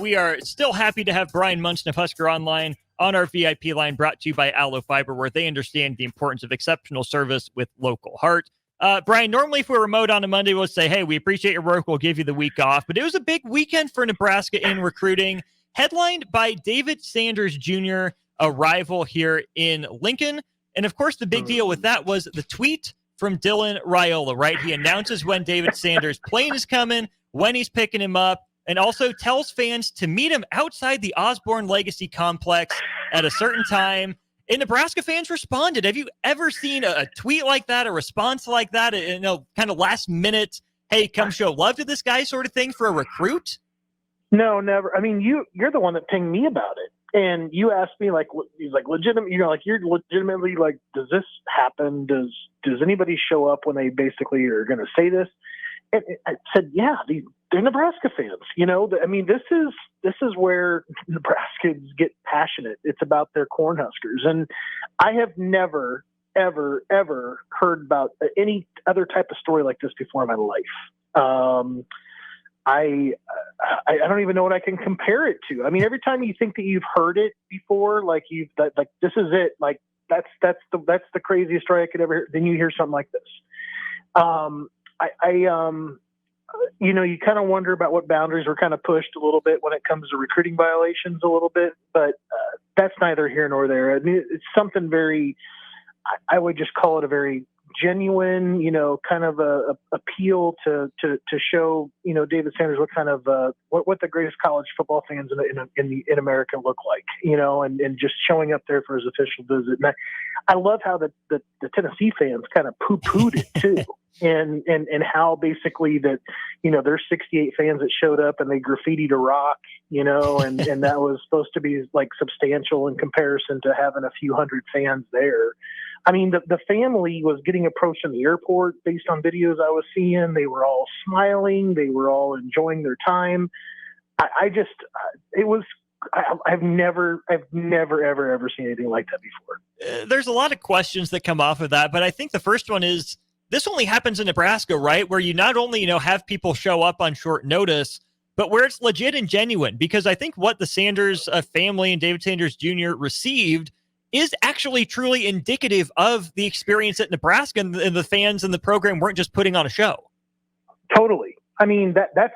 We are still happy to have Bryan Munson of Husker Online on our VIP line, brought to you by Allo Fiber, where they understand the importance of exceptional service with local heart. Bryan, normally if we're remote on a Monday, we'll say, hey, we appreciate your work. We'll give you the week off. But it was a big weekend for Nebraska in recruiting, headlined by David Sanders Jr., a rival here in Lincoln. And, of course, the big deal with that was the tweet from Dylan Raiola, right? He announces when David Sanders' plane is coming, when he's picking him up, and also tells fans to meet him outside the Osborne Legacy Complex at a certain time. And Nebraska fans responded. Have you ever seen a tweet like that, a response like that, kind of last minute, hey, come show love to this guy sort of thing for a recruit? No, never. I mean, you're the one that pinged me about it. And you asked me, he's like, legitimate, you're legitimately like, does this happen? Does anybody show up when they basically are going to say this? And I said, yeah, they're Nebraska fans. I mean, this is where Nebraskans get passionate. It's about their cornhuskers. And I have never, ever, ever heard about any other type of story like this before in my life. I don't even know what I can compare it to. I mean, every time you think that you've heard it before, like this is it, like that's the craziest story I could ever hear. Then you hear something like this. You kind of wonder about what boundaries were kind of pushed a little bit when it comes to recruiting violations a little bit, but that's neither here nor there. I mean, it's something very, I would just call it a very genuine, kind of a appeal to show, David Sanders what kind of what the greatest college football fans in America look like, and just showing up there for his official visit. And I love how the Tennessee fans kind of poo-pooed it too, and how basically that there's 68 fans that showed up and they graffitied a rock, and that was supposed to be like substantial in comparison to having a few hundred fans there. I mean, the family was getting approached in the airport based on videos I was seeing. They were all smiling. They were all enjoying their time. I've never, ever seen anything like that before. There's a lot of questions that come off of that, but I think the first one is, this only happens in Nebraska, right? Where you not only, have people show up on short notice, but where it's legit and genuine. Because I think what the Sanders family and David Sanders Jr. received is actually truly indicative of the experience at Nebraska, and the fans and the program weren't just putting on a show. Totally. I mean, that's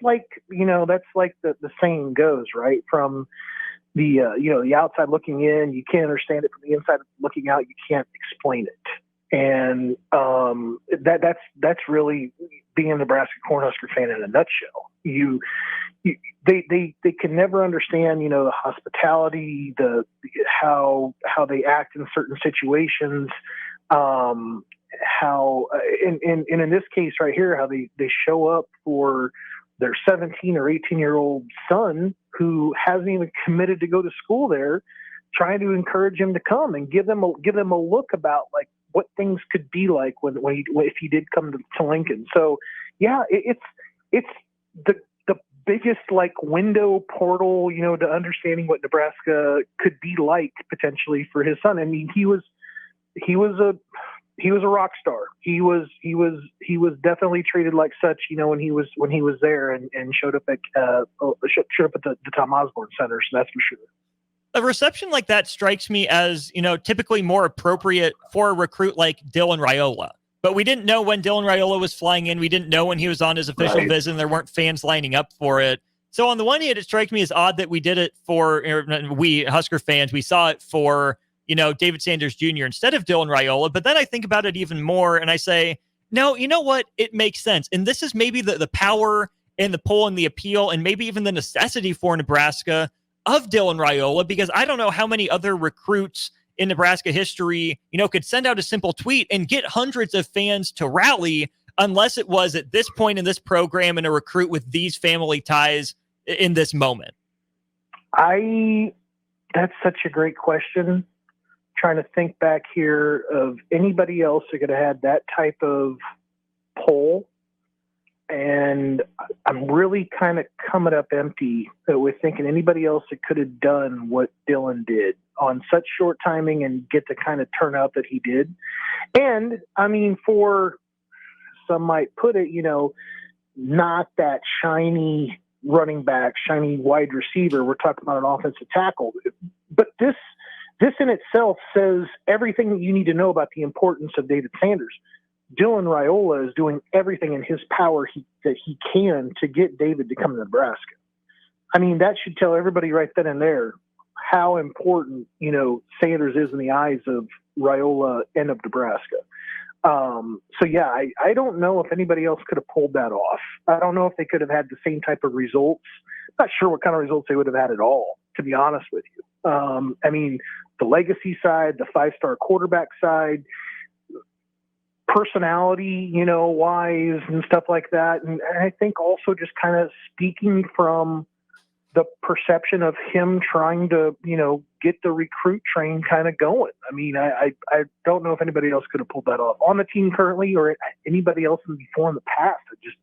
like, that's like the saying goes, right? From the outside looking in, you can't understand it. From the inside looking out, you can't explain it. And that's really being a Nebraska Cornhusker fan in a nutshell. They can never understand, the hospitality, how they act in certain situations, how in this case right here, how they show up for their 17 or 18-year-old son who hasn't even committed to go to school there, trying to encourage him to come and give them a look about like what things could be like if he did come to Lincoln. So yeah, it's the biggest like window portal, to understanding what Nebraska could be like potentially for his son. I mean, he was a rock star. He was definitely treated like such, when he was there and showed up at the Tom Osborne Center. So that's for sure. A reception like that strikes me as, typically more appropriate for a recruit like Dylan Raiola. But we didn't know when Dylan Raiola was flying in. We didn't know when he was on his official visit, and there weren't fans lining up for it. So on the one hand, it strikes me as odd that we did it for, we Husker fans, we saw it for, David Sanders Jr. instead of Dylan Raiola. But then I think about it even more and I say, no, you know what? It makes sense. And this is maybe the power and the pull and the appeal and maybe even the necessity for Nebraska of Dylan Raiola, because I don't know how many other recruits in Nebraska history, could send out a simple tweet and get hundreds of fans to rally, unless it was at this point in this program and a recruit with these family ties in this moment. That's such a great question. Trying to think back here of anybody else who could have had that type of poll. And I'm really kind of coming up empty with thinking anybody else that could have done what Dylan did on such short timing and get to kind of turn out that he did. And I mean, for some might put it, not that shiny, running back, shiny wide receiver. We're talking about an offensive tackle. But this in itself says everything that you need to know about the importance of David Sanders. Dylan Raiola is doing everything in his power that he can to get David to come to Nebraska. I mean, that should tell everybody right then and there how important, Sanders is in the eyes of Raiola and of Nebraska. I don't know if anybody else could have pulled that off. I don't know if they could have had the same type of results. I'm not sure what kind of results they would have had at all, to be honest with you. The legacy side, the 5-star quarterback side, personality, wise and stuff like that. And I think also just kind of speaking from the perception of him trying to, get the recruit train kind of going. I mean, I don't know if anybody else could have pulled that off on the team currently or anybody else before in the past. Just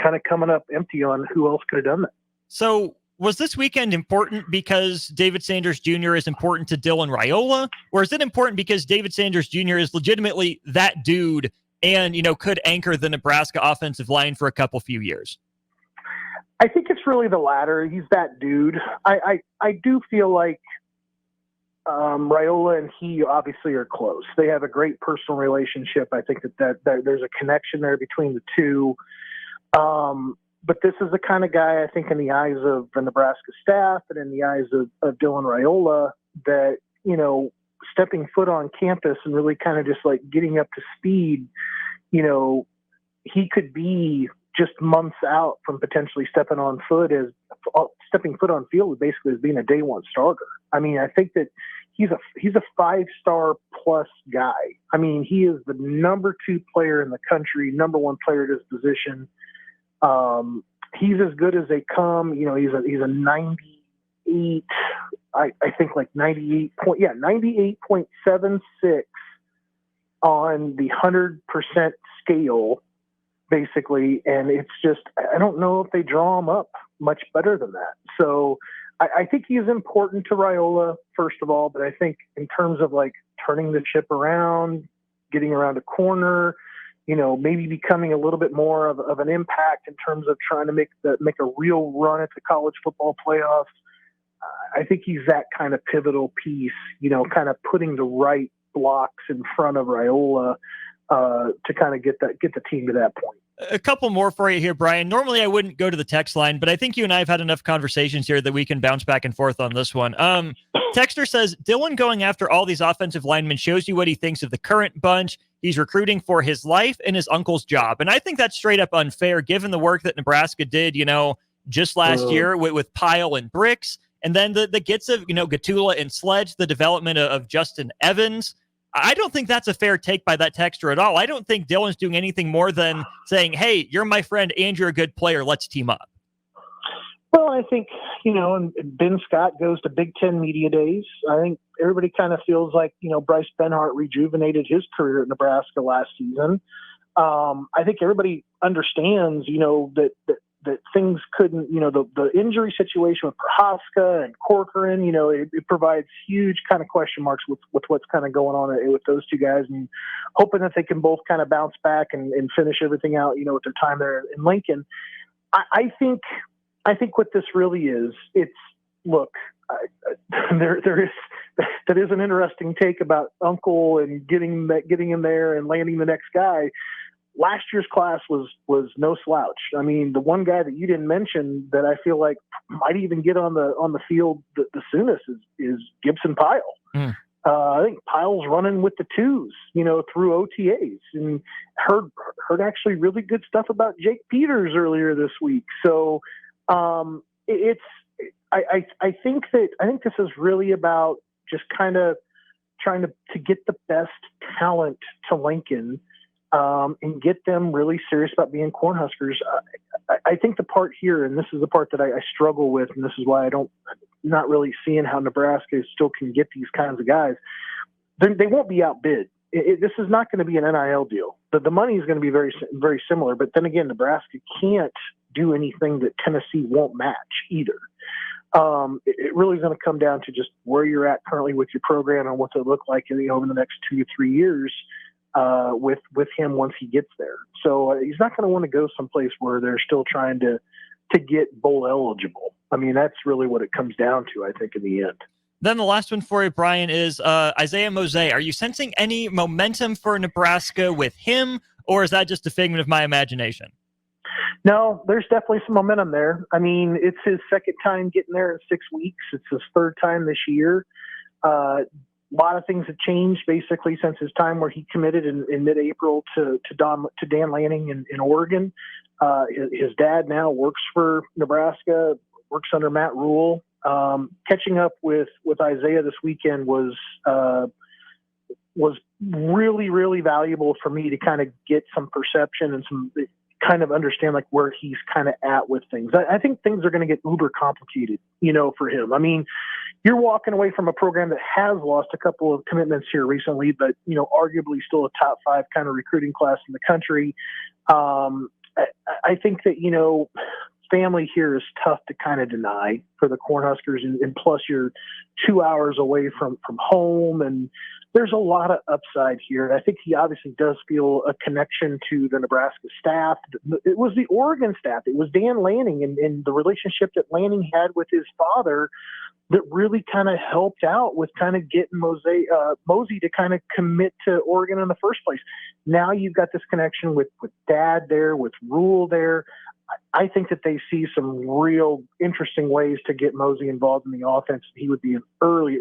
kind of coming up empty on who else could have done that. So was this weekend important because David Sanders Jr. is important to Dylan Raiola, or is it important because David Sanders Jr. is legitimately that dude and, could anchor the Nebraska offensive line for a few years? I think it's really the latter. He's that dude. I do feel like Raiola and he obviously are close. They have a great personal relationship. I think that there's a connection there between the two. But this is the kind of guy, I think, in the eyes of the Nebraska staff and in the eyes of Dylan Raiola that, stepping foot on campus and really kind of just like getting up to speed, he could be just months out from potentially stepping foot on field basically as being a day one starter. I mean, I think that he's a 5-star plus guy. I mean, he is the number 2 player in the country, number 1 player at his position. He's as good as they come. He's a 98. I think like 98.76 on the 100% scale, basically. And it's just, I don't know if they draw him up much better than that. So I think he is important to Raiola, first of all, but I think in terms of like turning the ship around, getting around a corner, maybe becoming a little bit more of an impact in terms of trying to make a real run at the college football playoffs. I think he's that kind of pivotal piece, kind of putting the right blocks in front of Raiola to kind of get the team to that point. A couple more for you here, Bryan. Normally I wouldn't go to the text line, but I think you and I have had enough conversations here that we can bounce back and forth on this one. Texter says, Dylan going after all these offensive linemen shows you what he thinks of the current bunch. He's recruiting for his life and his uncle's job. And I think that's straight up unfair given the work that Nebraska did, just last year with Pyle and Bricks. And then the gets of, Gatula and Sledge, the development of Justin Evans. I don't think that's a fair take by that texter at all. I don't think Dylan's doing anything more than saying, hey, you're my friend and you're a good player. Let's team up. Well, I think, and Ben Scott goes to Big Ten Media Days. I think everybody kind of feels like, Bryce Benhart rejuvenated his career at Nebraska last season. I think everybody understands, that things couldn't, the injury situation with Prohaska and Corcoran, it provides huge kind of question marks with what's kind of going on with those two guys, and hoping that they can both kind of bounce back and finish everything out, with their time there in Lincoln. I think what this really is, there is an interesting take about Uncle and getting him there and landing the next guy. Last year's class was no slouch. I mean, the one guy that you didn't mention that I feel like might even get on the field the soonest is Gibson Pyle. I think Pyle's running with the 2s, through OTAs, and heard actually really good stuff about Jake Peters earlier this week. So I think this is really about just kind of trying to get the best talent to Lincoln. And get them really serious about being Cornhuskers. I think the part here, and this is the part that I struggle with, and this is why not really seeing how Nebraska still can get these kinds of guys. They won't be outbid. This is not going to be an NIL deal. The money is going to be very, very similar. But then again, Nebraska can't do anything that Tennessee won't match either. It really is going to come down to just where you're at currently with your program and what it look like over the next 2 to 3 years. With him once he gets there. So he's not going to want to go someplace where they're still trying to to get bowl eligible. I mean, that's really what it comes down to, I think, in the end. Then the last one for you, Bryan, is Isaiah Mozee. Are you sensing any momentum for Nebraska with him, or is that just a figment of my imagination? No, there's definitely some momentum there. I mean, it's his second time getting there in 6 weeks. It's his third time this year. A lot of things have changed basically since his time where he committed in mid-April to Dan Lanning in Oregon. His dad now works for Nebraska, works under Matt Rule. Catching up with Isaiah this weekend was really, really valuable for me to kind of get some perception and some kind of understand like where he's kind of at with things. I think things are going to get uber complicated, for him. I mean, you're walking away from a program that has lost a couple of commitments here recently, but, arguably still a top 5 kind of recruiting class in the country. I think that, family here is tough to kind of deny for the Cornhuskers, and plus you're 2 hours away from home, and there's a lot of upside here. And I think he obviously does feel a connection to the Nebraska staff. It was the Oregon staff. It was Dan Lanning and the relationship that Lanning had with his father that really kind of helped out with kind of getting Mozee to kind of commit to Oregon in the first place. Now you've got this connection with Dad there, with Rule there. I think that they see some real interesting ways to get Mozee involved in the offense. He would be an early,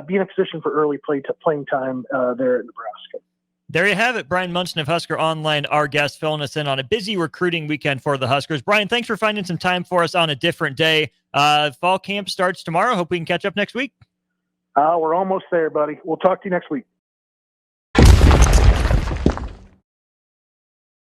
be in a position for early playing time there at Nebraska. There you have it. Bryan Munson of Husker Online, our guest, filling us in on a busy recruiting weekend for the Huskers. Bryan, thanks for finding some time for us on a different day. Fall camp starts tomorrow. Hope we can catch up next week. We're almost there, buddy. We'll talk to you next week.